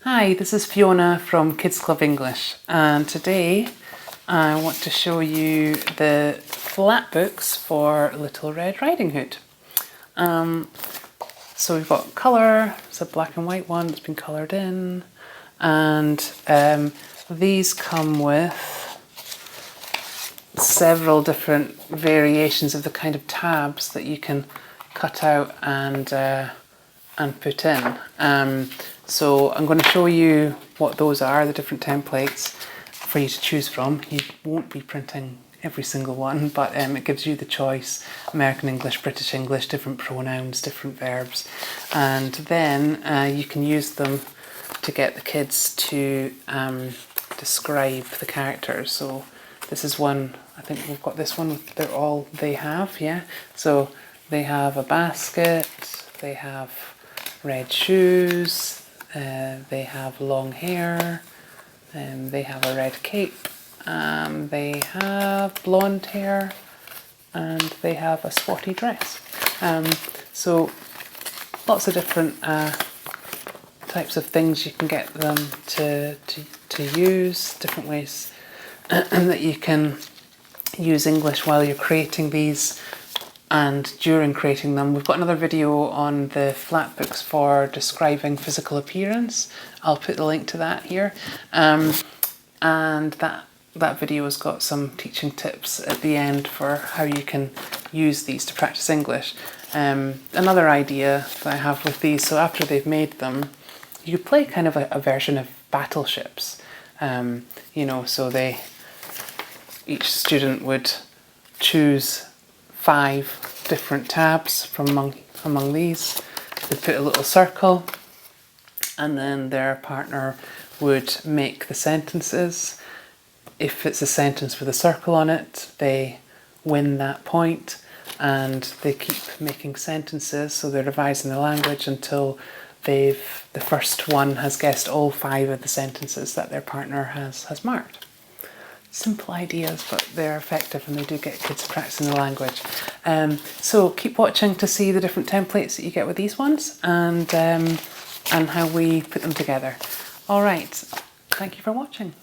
Hi, this is Fiona from Kids Club English, and today I want to show you the flapbooks for Little Red Riding Hood. So we've got colour, it's a black and white one that's been coloured in, and these come with several different variations of the kind of tabs that you can cut out and put in. So I'm going to show you what those are, the different templates for you to choose from. You won't be printing every single one, but it gives you the choice: American English, British English, different pronouns, different verbs, and then you can use them to get the kids to describe the characters. So this is one, I think we've got this one, they're all they have, yeah? So they have a basket, they have red shoes, they have long hair, they have a red cape, they have blonde hair, and they have a spotty dress. So lots of different types of things you can get them to use, different ways and that you can use English while you're creating these and during creating them. We've got another video on the flapbooks for describing physical appearance. I'll put the link to that here. And that video has got some teaching tips at the end for how you can use these to practice English. Another idea that I have with these, so after they've made them, you could play kind of a version of battleships. You know, so each student would choose 5 different tabs from among these. They put a little circle, and then their partner would make the sentences. If it's a sentence with a circle on it, they win that point, and they keep making sentences, so they're revising the language until the first one has guessed all 5 of the sentences that their partner has marked. Simple ideas, but they're effective and they do get kids practicing the language. So keep watching to see the different templates that you get with these ones, and how we put them together. All right, thank you for watching.